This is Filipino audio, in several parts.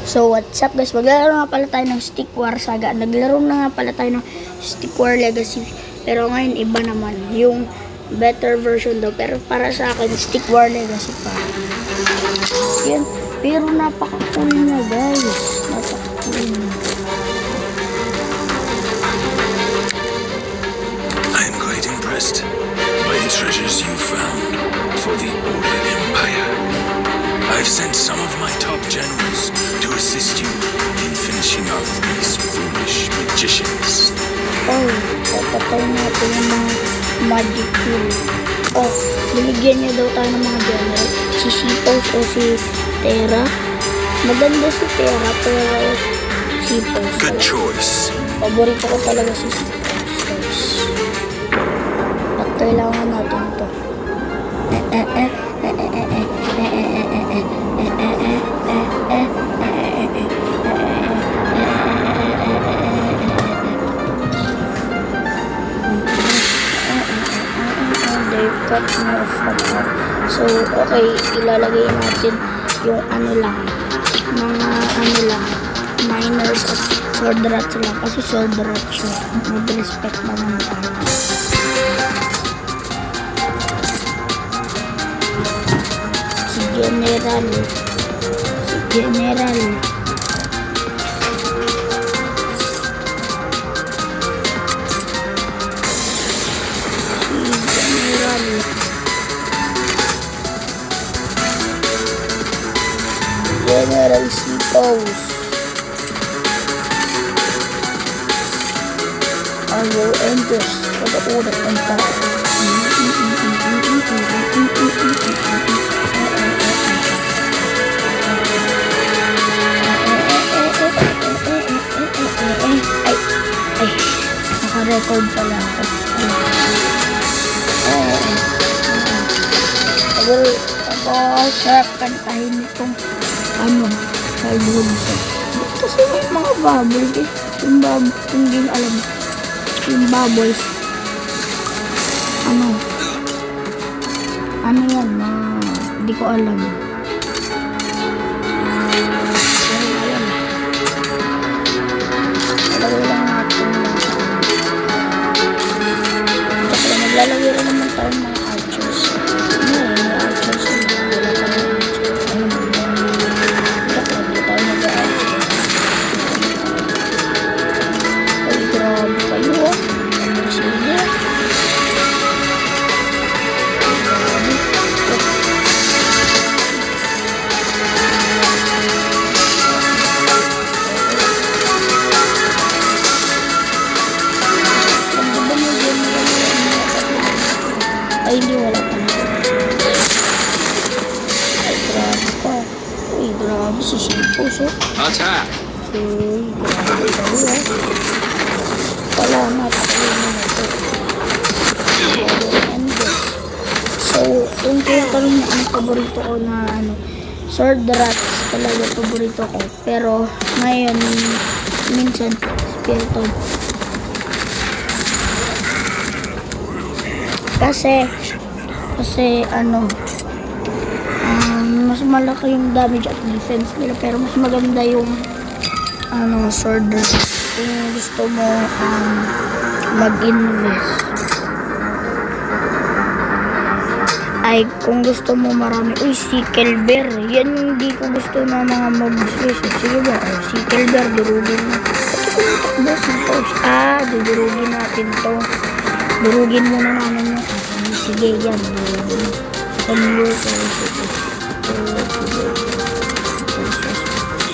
So what's up guys, maglaro nga pala tayo ng Stick War Saga. Naglaro na nga pala tayo ng Stick War Legacy. Pero ngayon iba naman, yung better version daw. Pero para sa akin, Stick War Legacy pa. Yan. Pero napaka-cool niya guys. Napaka-cool niya. I am quite impressed by the treasures you found for the Order Empire. I've sent some of my top generals to assist you in finishing off these foolish magicians. Oh, papatay natin yung mga magic kill. Oh, binigyan niya daw tayo ng mga general. Si Sipos o si Terra. Maganda si Terra pero Sipos. Good choice. Paborito ko talaga si Sipos. At kailangan natin to. Cut me off from her. So, okay, ilalagay natin yung mga miners at sword rats lang. Kasi sword rats siya. Mag-respect naman tayo. Si General. General Sipos. I will end this for the Order Empire. Ay, naka-record pala ako. Sarap kantahin itong childhood song. Kasi may mga bubbles eh. Yung hindi alam. Yung bubbles. Ano yan? Hindi ko alam. Talagay lang natin. Kasi naglalagay rin naman tayo ng mga archers. May archers. Ay, hindi, wala pa na. Ay, grabe ka. Uy, grabe si Sipos, oh. Attack! Uy, grabe ka, wala na, patuloy na ito. So, kung tinatanong niya ang paborito ko na, sword rats talaga paborito ko. Pero, ngayon, minsan, Spiritomb. Kasi mas malaki yung damage at defense nila, pero mas maganda yung sword rats kung gusto mo mag-invest. Ay, kung gusto mo marami. Uy, sickle bear, yan yung hindi ko gusto na mga mobs. Sige ba, sickle bear, durugin na. Durugin natin to. Durugin muna namin yung sige yan.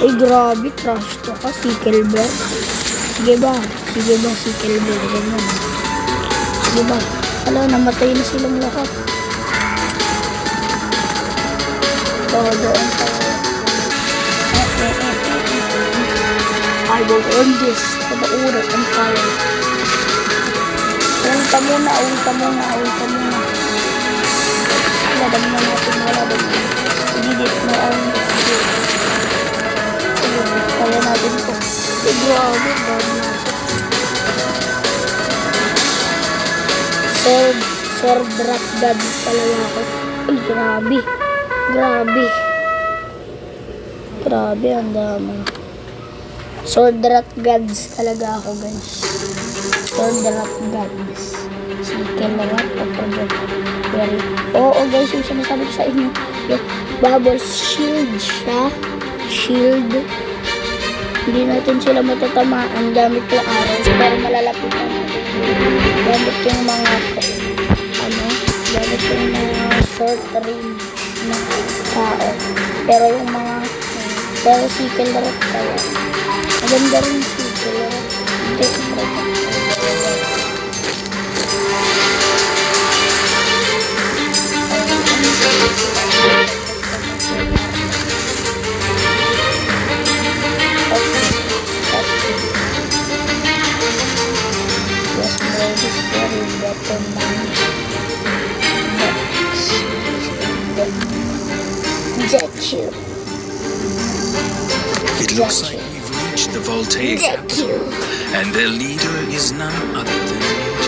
Ay, grabe, trash to ka, sickle bear. Sige ba, sickle bear. Ganyan. Sige ba, namatay na silang lahat. I will end this for the Order Empire. Ulta muna. Laban na natin, Edit mo ang kaya natin ito. Grabe, sword rat gods talaga ako. Ay, grabe. Grabe, ang dami. Sword Rat Gods talaga ako, guys. Sword Rat Gods. Si Rat ako dyan. Oo, guys, yung sinasabi ko sa inyo, yung bubble shield siya. Shield. Hindi natin sila matatamaan gamit yung arrows, pero malalapitan natin. Gamit yung mga, gamit yung mga short range na tao. Pero yung mga, pero si Rat kaya. Maganda rin si Rat. Hindi, It looks like we've reached the Voltaic capital, and their leader is none other than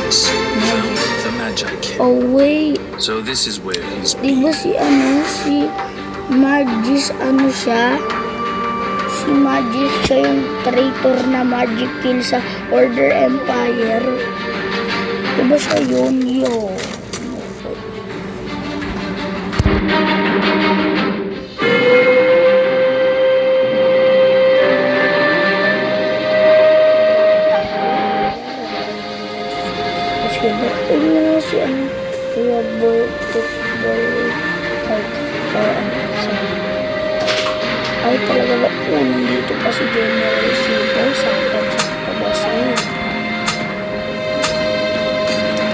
Magus, founder of the Magi King. oh wait, So this is where he's di ba si Magus, siya? Si Magus, siya yung traitor na Magic Kill sa Order Empire. Di ba siya yun? Si Kuya ay talaga ba nandito pa si General Sipo saktan sa kabasahin.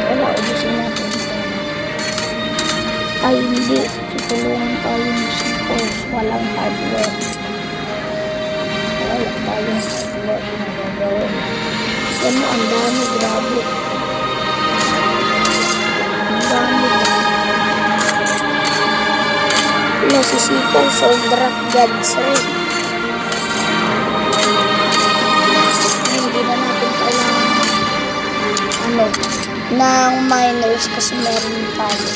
Wala, ubusin natin. Ay hindi, tutulungan tayo ni Sipo. Walang hardware. Wala tayong hardware na gagawin. Yan mo, ang dami, grabe. Nasisipaw Sword Rat Gods rin. Hindi na natin kailangan ng miners kasi meron tayo.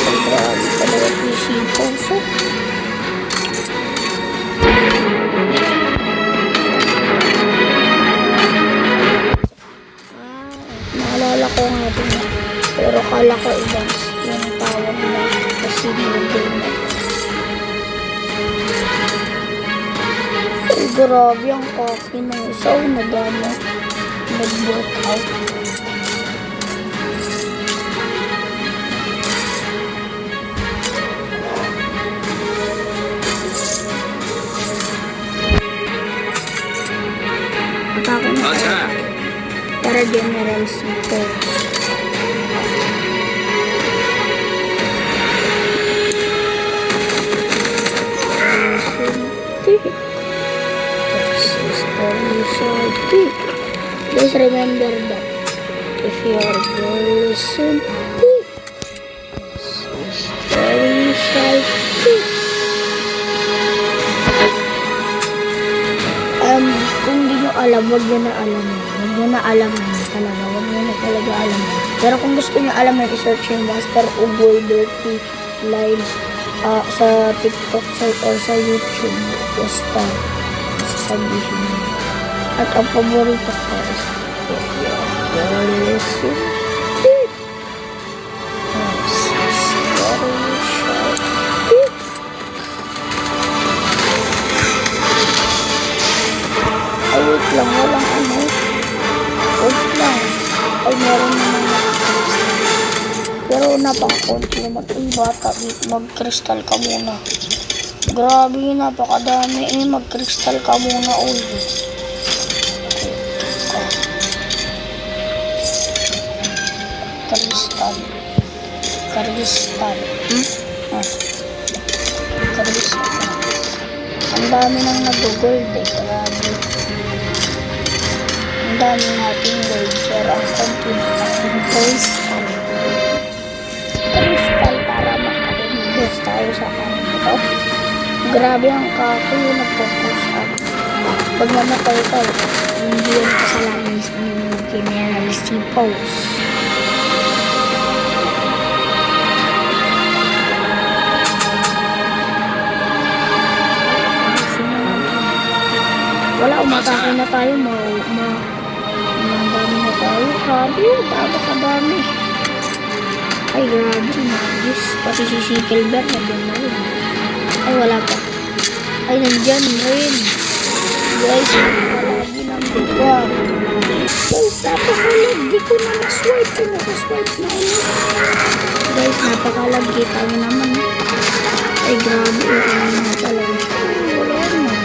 Ay, grabe talaga sisipaw siya. Naalala ko nga din. Pero kala ko ibang yung tawag na kasi nilagay na. Ay, grabe ang coffee ng isa o nag-workout. Atake na para General Sipo. Please remember that if your girl is simply, very salty. Kung di nyo alam, wag nyo na alamin. Wag nyo na alamin talaga. Wag nyo na talaga alamin. Pero kung gusto nyo alamin, i-search yung Master Ugoy Dirty Lives sa TikTok or sa YouTube. Basta sasabihin nyo. At ang paborito ko is if your girl is simply very salty. Ay, wait lang. Walang wait lang. Ay, meron naman mag-crystal. Pero napaka-konti naman. Ay, bata, mag-crystal ka muna. Grabe, napakadami. Mag-crystal ka muna, Kristal. Kristal. Ang dami nang nag-gold Grabe. Ang dami nating gold. Pero ang konti natin kristal. Kristal para maka-invest tayo sa kanito. Grabe ang kakoy yung nagpo-push up. Pag namatay tayo, hindi yung kasalanan ni General Sipo. Matake na tayo, madami na tayo. Grabe, kadami. Ay, grabe, Diyos. Pati si Sikelberg, nandiyan na rin. Ay, wala pa. Ay, nandiyan rin. Guys, palagi ng buka. Guys, napakalagi ko na na-swipe. Nakaswipe na ulit. Guys, napakalagi tayo naman. Ay, grabe. Ano na talaga. Wala na.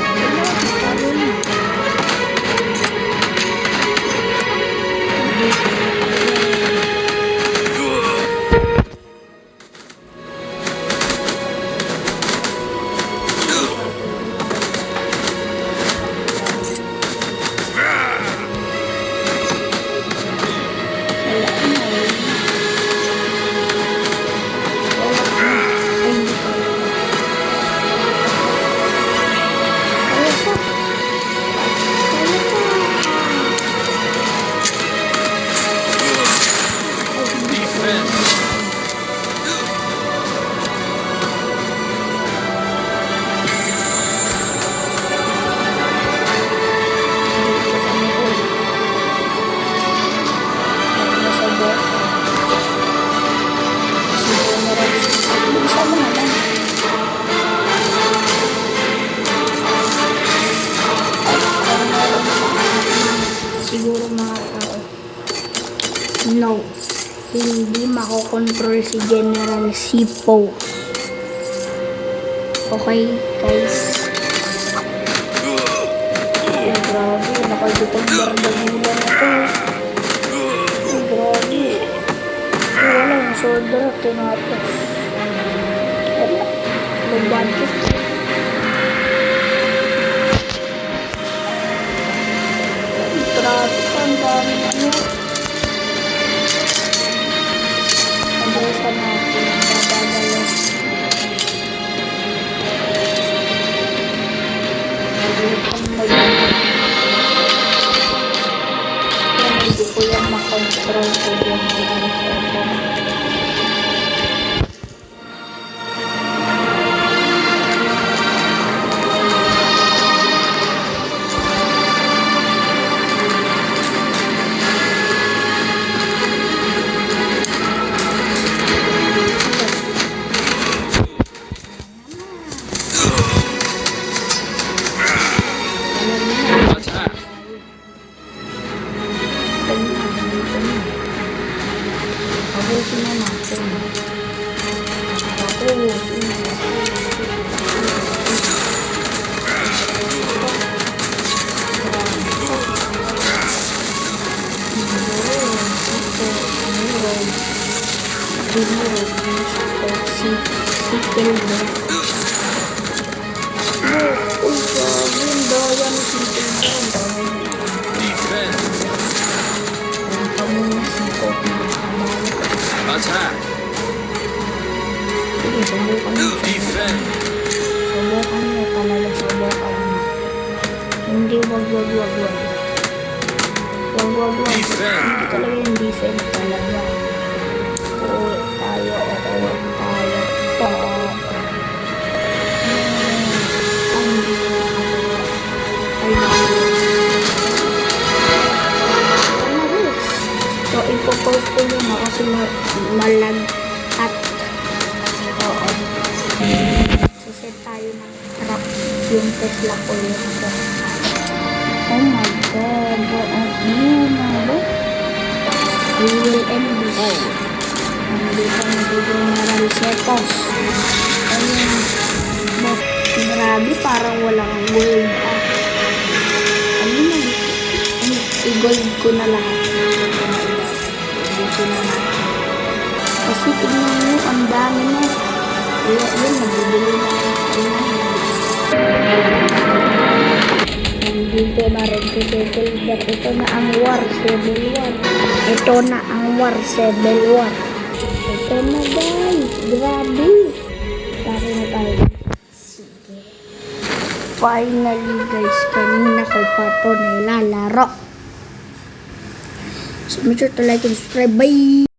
Talo na. Siguro mga tao. No. Hindi makokontrol si General Sipo. Okay, guys. Ay, grabe. Nakagitang bardagulan na to. Ay, grabe. Ay, wala. Yung soldier at tinapos. Wala. Nag-budget. Grabe pa, ang dami ano. Pag-usapan natin ang babagalo. Pag-usapan mag-usapan. Yan, hindi ko yan makontrol ko yung ginagawa. Tapusin na natin. Attack! Subukan niyo. Defend! Subukan niyo talaga. Subukan niyo. Hindi wag. Wag. Hindi talaga yung defense talaga. Uwi tayo. So, ipopost ko yun kasi malag at oo. Suset tayo ng trap yung Tesla ko yun. Oh my God. Yun na ba? We will end this. Nandito na General Setos. Ayun. Grabe, parang walang gold. Ano na? I-gold ko na lahat. Kasi tingnan mo, ang dami na. Yun, nagbibili na. Nandito na rin si Sikelberg. Ito na ang War Civil War. Ito na guys. Grabe. Tara na tayo. Sige. Finally guys, kanina ko pa ito nilalaro. So make sure to like and subscribe. Bye!